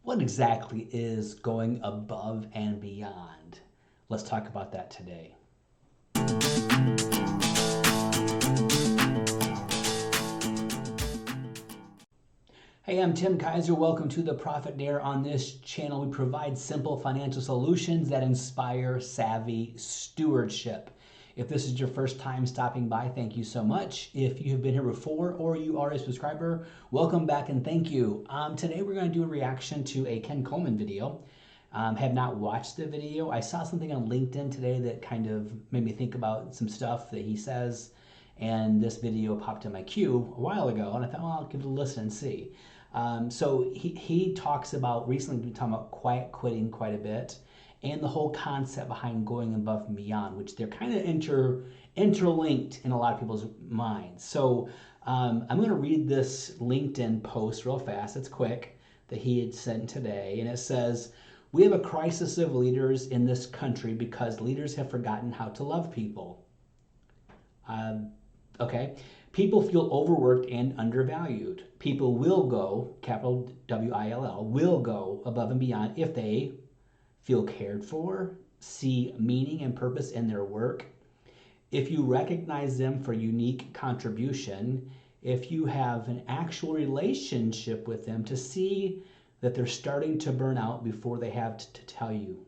What exactly is going above and beyond? Let's talk about that today. Hey, I'm Tim Kiser. Welcome to the Profit Dare. On this channel, we provide simple financial solutions that inspire savvy stewardship. If this is your first time stopping by, thank you so much. If you have been here before or you are a subscriber, welcome back and thank you. Today we're going to do a reaction to a Ken Coleman video. Have not watched the video. I saw something on LinkedIn today that kind of made me think about some stuff that he says, and this video popped in my queue a while ago, and I thought, well, I'll give it a listen and see. So he talks about, recently been talking about quiet quitting quite a bit, and the whole concept behind going above and beyond, which they're kind of interlinked in a lot of people's minds. So I'm going to read this LinkedIn post real fast. It's quick, that he had sent today, and it says, "We have a crisis of leaders in this country because leaders have forgotten how to love people." Okay. People feel overworked and undervalued. People will go, capital W-I-L-L, will go above and beyond if they feel cared for, see meaning and purpose in their work, if you recognize them for unique contribution, if you have an actual relationship with them to see that they're starting to burn out before they have to tell you.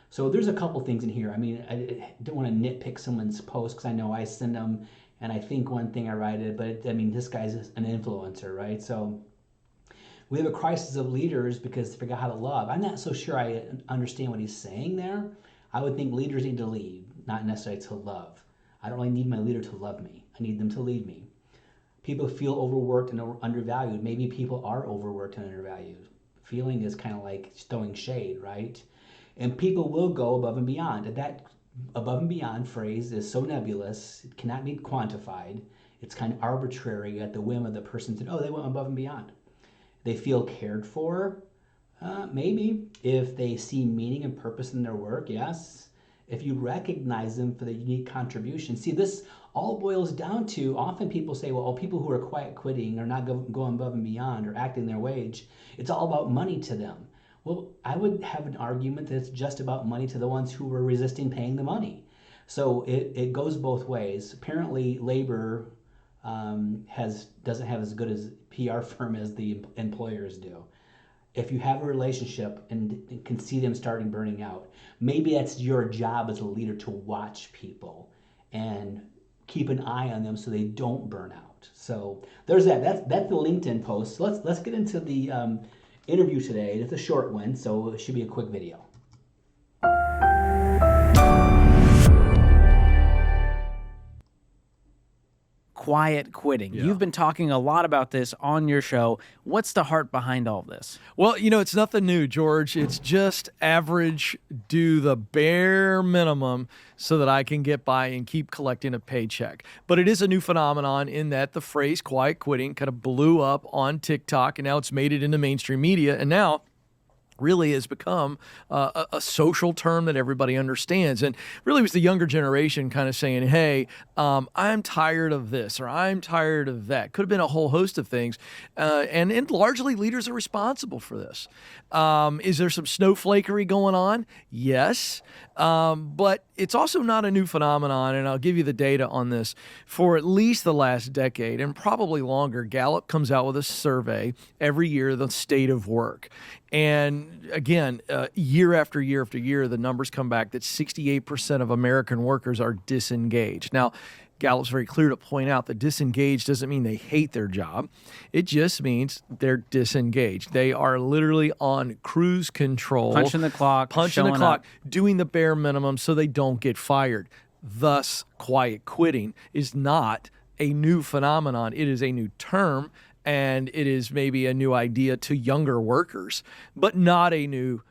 So there's a couple things in here. I mean, I don't want to nitpick someone's post because I know I send them and I think one thing I write it, but I mean, this guy's an influencer, right? So we have a crisis of leaders because they forgot how to love. I'm not so sure I understand what he's saying there. I would think leaders need to lead, not necessarily to love. I don't really need my leader to love me. I need them to lead me. People feel overworked and undervalued. Maybe people are overworked and undervalued. Feeling is kind of like throwing shade, right? And people will go above and beyond. And that above and beyond phrase is so nebulous, it cannot be quantified. It's kind of arbitrary at the whim of the person that, oh, they went above and beyond. They feel cared for, maybe. If they see meaning and purpose in their work, yes. If you recognize them for the unique contribution. See, this all boils down to, often people say, well, people who are quiet quitting or not going above and beyond or acting their wage, it's all about money to them. Well, I would have an argument that it's just about money to the ones who were resisting paying the money. So it goes both ways. Apparently, labor doesn't have as good as PR firm as the employers do. If you have a relationship and can see them starting burning out, maybe that's your job as a leader to watch people and keep an eye on them so they don't burn out. So there's that. That's the LinkedIn post. So let's get into the interview today. It's a short one, so it should be a quick video. Quiet quitting. Yeah. You've been talking a lot about this on your show. What's the heart behind all this? Well, it's nothing new, George. It's just average, do the bare minimum so that I can get by and keep collecting a paycheck. But it is a new phenomenon in that the phrase quiet quitting kind of blew up on TikTok, and now it's made it into mainstream media. And now really has become a social term that everybody understands. And really was the younger generation kind of saying, hey, I'm tired of this, or I'm tired of that. Could have been a whole host of things. And largely leaders are responsible for this. Is there some snowflakery going on? Yes. But it's also not a new phenomenon, and I'll give you the data on this. For at least the last decade, and probably longer, Gallup comes out with a survey every year, the state of work. And again, year after year after year, the numbers come back that 68% of American workers are disengaged. Now, Gallup's very clear to point out that disengaged doesn't mean they hate their job. It just means they're disengaged. They are literally on cruise control. Punching the clock. Doing the bare minimum so they don't get fired. Thus, quiet quitting is not a new phenomenon. It is a new term, and it is maybe a new idea to younger workers, but not a new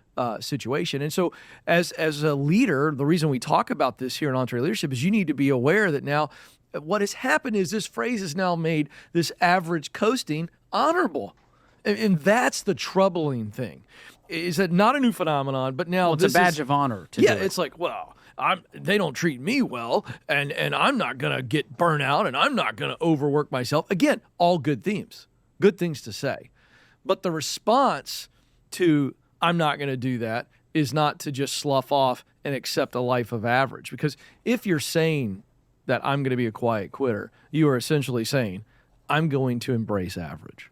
situation. And so as a leader, the reason we talk about this here in EntreLeadership is you need to be aware that now what has happened is this phrase has now made this average coasting honorable. And that's the troubling thing, is that not a new phenomenon, but now it's a badge of honor to do it. It's like, well, they don't treat me well, and I'm not going to get burnt out, and I'm not going to overwork myself. Again, all good themes, good things to say. But the response to I'm not going to do that is not to just slough off and accept a life of average. Because if you're saying that I'm going to be a quiet quitter, you are essentially saying I'm going to embrace average.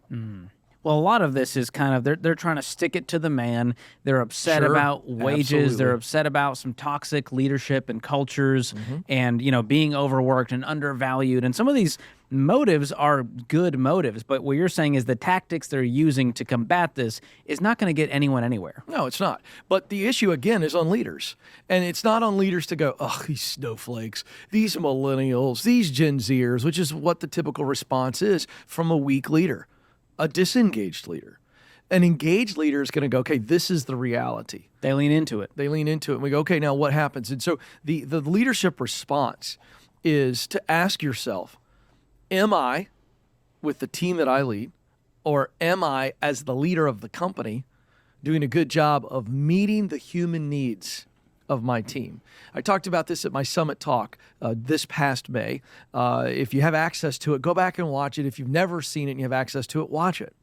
Well, a lot of this is kind of they're trying to stick it to the man. They're upset Sure, about wages. absolutely. They're upset about some toxic leadership and cultures, and being overworked and undervalued. And some of these motives are good motives, but what you're saying is the tactics they're using to combat this is not going to get anyone anywhere. No, it's not. But the issue, again, is on leaders. And it's not on leaders to go, oh, these snowflakes, these millennials, these Gen Zers, which is what the typical response is from a weak leader, a disengaged leader. An engaged leader is going to go, okay, this is the reality. They lean into it. They lean into it. And we go, okay, now what happens? And so the leadership response is to ask yourself, am I, with the team that I lead, or am I, as the leader of the company, doing a good job of meeting the human needs of my team? I talked about this at my summit talk this past May. If you have access to it, go back and watch it. If you've never seen it and you have access to it, watch it.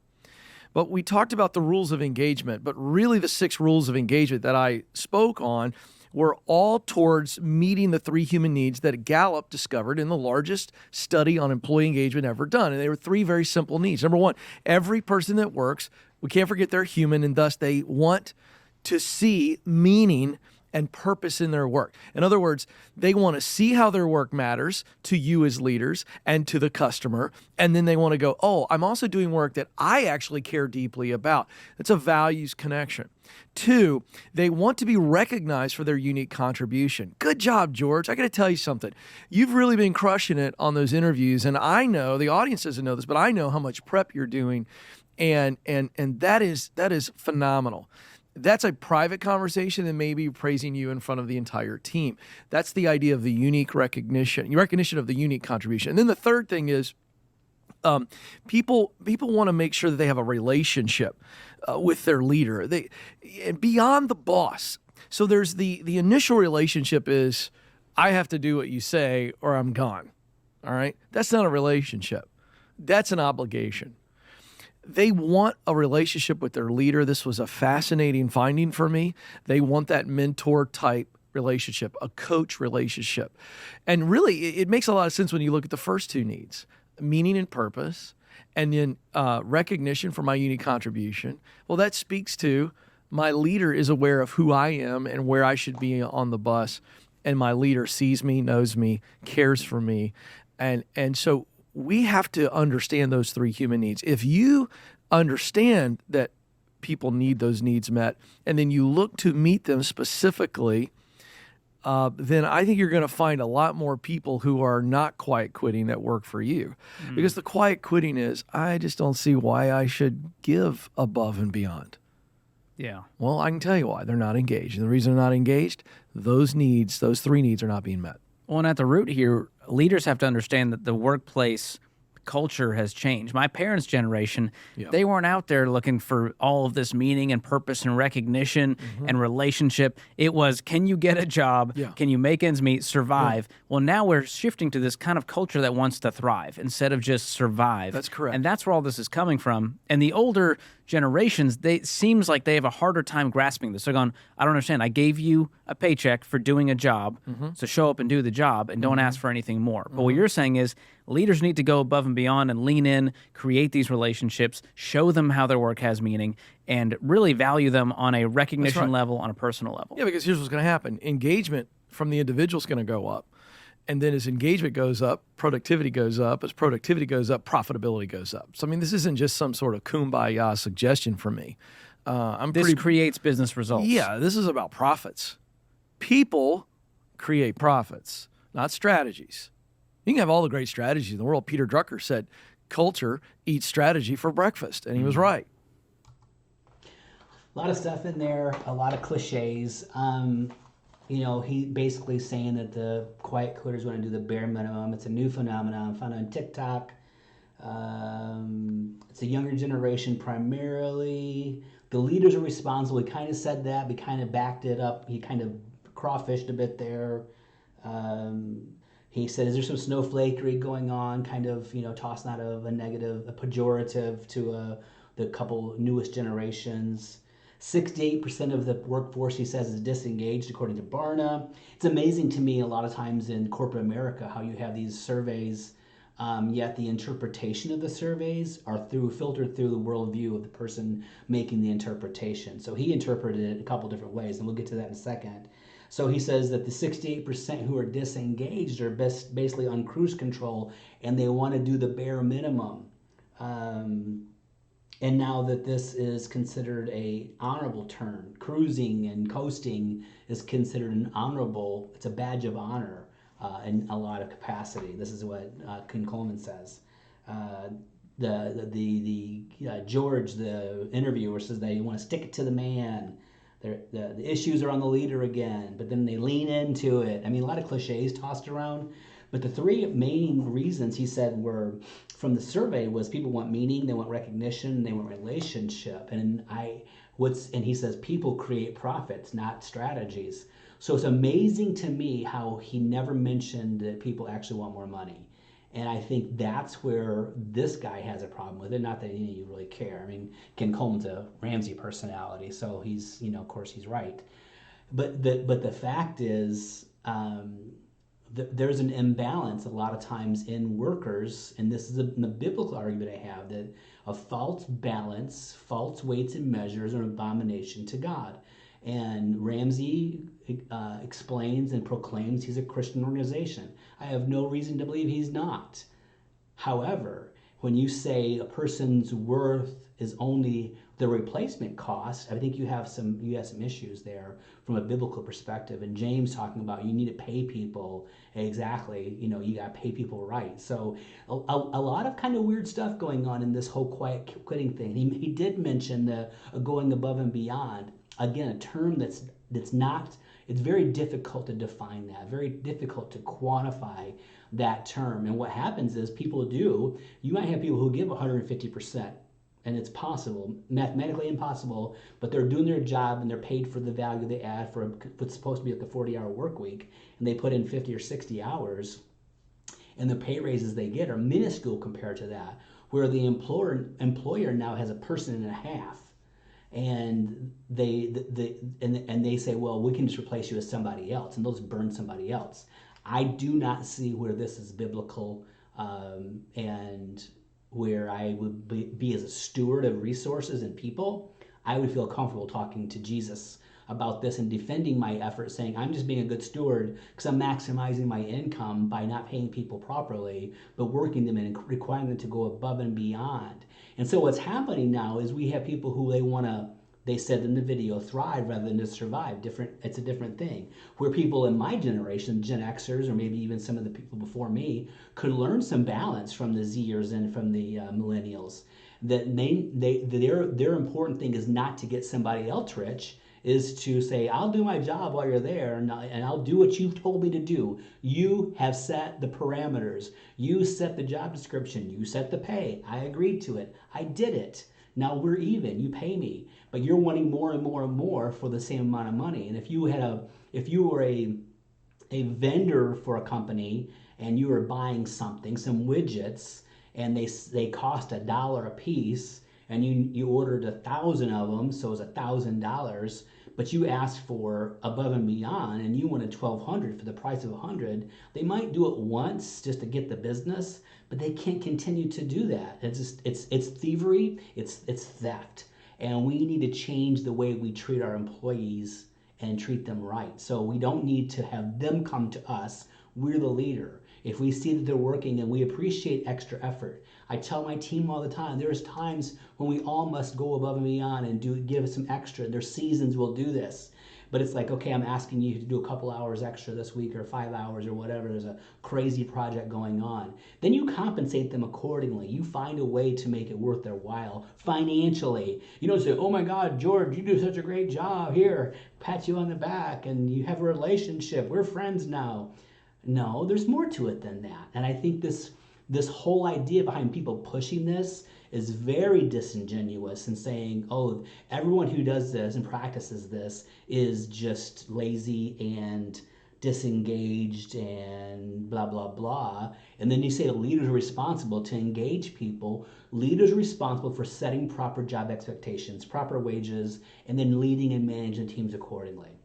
But we talked about the rules of engagement, but really the 6 rules of engagement that I spoke on were all towards meeting the 3 human needs that Gallup discovered in the largest study on employee engagement ever done. And they were 3 very simple needs. Number 1, every person that works, we can't forget they're human, and thus they want to see meaning and purpose in their work. In other words, they want to see how their work matters to you as leaders and to the customer. And then they want to go, oh, I'm also doing work that I actually care deeply about. It's a values connection. 2, they want to be recognized for their unique contribution. Good job, George. I got to tell you something. You've really been crushing it on those interviews. And I know, the audience doesn't know this, but I know how much prep you're doing. And that is phenomenal. That's a private conversation and maybe praising you in front of the entire team. That's the idea of the unique recognition of the unique contribution. And then the third thing is people want to make sure that they have a relationship with their leader. They beyond the boss. So there's the initial relationship is I have to do what you say or I'm gone. All right? That's not a relationship. That's an obligation. They want a relationship with their leader. This was a fascinating finding for me. They want that mentor type relationship, a coach relationship. And really, it makes a lot of sense when you look at the first 2 needs, meaning and purpose, and then recognition for my unique contribution. Well, that speaks to my leader is aware of who I am and where I should be on the bus. And my leader sees me, knows me, cares for me. And so we have to understand those 3 human needs. If you understand that people need those needs met, and then you look to meet them specifically, then I think you're going to find a lot more people who are not quiet quitting that work for you. Because the quiet quitting is, I just don't see why I should give above and beyond. Yeah. Well, I can tell you why. They're not engaged. And the reason they're not engaged, those 3 needs are not being met. Well, and at the root here, leaders have to understand that the workplace culture has changed. My parents' generation, they weren't out there looking for all of this meaning and purpose and recognition and relationship. It was, can you get a job? Can you make ends meet, survive? Well, now we're shifting to this kind of culture that wants to thrive instead of just survive. That's correct. And that's where all this is coming from. And the older generations, it seems like they have a harder time grasping this. They're going, I don't understand. I gave you a paycheck for doing a job, so show up and do the job and don't ask for anything more. But what you're saying is leaders need to go above and beyond and lean in, create these relationships, show them how their work has meaning, and really value them on a recognition level, on a personal level. Yeah, because here's what's going to happen. Engagement from the individual is going to go up. And then as engagement goes up, productivity goes up. As productivity goes up, profitability goes up. So, I mean, this isn't just some sort of kumbaya suggestion for me. This creates business results. Yeah, this is about profits. People create profits, not strategies. You can have all the great strategies in the world. Peter Drucker said, culture eats strategy for breakfast. And he was right. A lot of stuff in there, a lot of cliches. He basically saying that the quiet quitters want to do the bare minimum. It's a new phenomenon found on TikTok. It's a younger generation primarily. The leaders are responsible. He kind of said that. We kind of backed it up. He kind of crawfished a bit there. He said, is there some snowflakery going on? Kind of, tossing out of a negative, a pejorative to the couple newest generations. 68% of the workforce, he says, is disengaged, according to Barna. It's amazing to me a lot of times in corporate America how you have these surveys, yet the interpretation of the surveys are filtered through the worldview of the person making the interpretation. So he interpreted it a couple different ways, and we'll get to that in a second. So he says that the 68% who are disengaged are basically on cruise control, and they want to do the bare minimum. And now that this is considered a honorable term, cruising and coasting is considered it's a badge of honor in a lot of capacity. This is what Ken Coleman says. George, the interviewer, says they want to stick it to the man. The issues are on the leader again, but then they lean into it. I mean, a lot of cliches tossed around. But the three main reasons he said were from the survey was people want meaning, they want recognition, they want relationship. And he says people create profits, not strategies. So it's amazing to me how he never mentioned that people actually want more money. And I think that's where this guy has a problem with it. Not that any of you really care. I mean, Ken Coleman's a Ramsey personality, so he's, of course, he's right. But the fact is, there's an imbalance a lot of times in workers, and this is the biblical argument I have, that a false balance, false weights and measures are an abomination to God. And Ramsey explains and proclaims he's a Christian organization. I have no reason to believe he's not. However, when you say a person's worth is only the replacement cost, I think you have some issues there from a biblical perspective. And James talking about you need to pay people exactly, you got to pay people right. So a lot of kind of weird stuff going on in this whole quiet quitting thing. He did mention the going above and beyond. Again, a term that's not, it's very difficult to define that, very difficult to quantify that term. And what happens is you might have people who give 150%, and it's possible, mathematically impossible, but they're doing their job and they're paid for the value they add for what's supposed to be like a 40-hour work week, and they put in 50 or 60 hours, and the pay raises they get are minuscule compared to that, where the employer now has a person and a half. And they say, well, we can just replace you with somebody else, and they'll just burn somebody else. I do not see where this is biblical, and where I would be as a steward of resources and people. I would feel comfortable talking to Jesus about this and defending my effort, saying I'm just being a good steward because I'm maximizing my income by not paying people properly, but working them and requiring them to go above and beyond. And so what's happening now is we have people who they said in the video, thrive rather than just survive. It's a different thing. Where people in my generation, Gen Xers, or maybe even some of the people before me, could learn some balance from the Zers and from the millennials. That their important thing is not to get somebody else rich, is to say, I'll do my job while you're there, and I'll do what you've told me to do. You have set the parameters. You set the job description. You set the pay. I agreed to it. I did it. Now we're even. You pay me, but you're wanting more and more and more for the same amount of money. And if you were a vendor for a company and you were buying something, some widgets, and they cost $1 a piece, and you ordered 1,000 of them, so it was $1,000, but you asked for above and beyond, and you wanted 1,200 for the price of 100. They might do it once just to get the business, but they can't continue to do that. It's thievery, it's theft, and we need to change the way we treat our employees and treat them right. So we don't need to have them come to us. We're the leader. If we see that they're working and we appreciate extra effort, I tell my team all the time, there's times when we all must go above and beyond and give some extra. There's seasons we'll do this. But it's like, okay, I'm asking you to do a couple hours extra this week or 5 hours or whatever. There's a crazy project going on. Then you compensate them accordingly. You find a way to make it worth their while financially. You don't say, oh my God, George, you do such a great job. Here, pat you on the back and you have a relationship. We're friends now. No, there's more to it than that. And I think this whole idea behind people pushing this is very disingenuous and saying, oh, everyone who does this and practices this is just lazy and disengaged and blah, blah, blah. And then you say leaders are responsible to engage people. Leaders are responsible for setting proper job expectations, proper wages, and then leading and managing teams accordingly.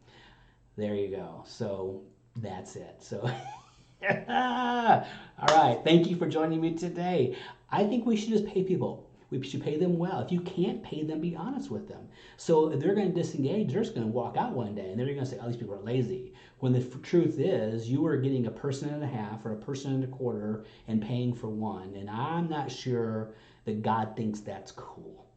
There you go. So that's it. So, all right. Thank you for joining me today. I think we should just pay people. We should pay them well. If you can't pay them, be honest with them. So if they're going to disengage, they're just going to walk out one day and they're going to say, oh, these people are lazy. When the truth is, you are getting a person and a half or a person and a quarter and paying for one. And I'm not sure that God thinks that's cool.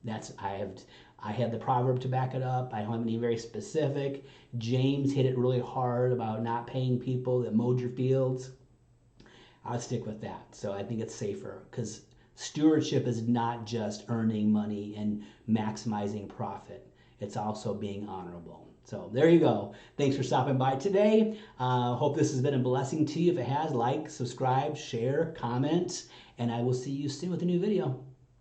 I have the proverb to back it up. I don't have any very specific. James hit it really hard about not paying people that mowed your fields. I'll stick with that. So I think it's safer because stewardship is not just earning money and maximizing profit. It's also being honorable. So there you go. Thanks for stopping by today. Hope this has been a blessing to you. If it has, like, subscribe, share, comment, and I will see you soon with a new video.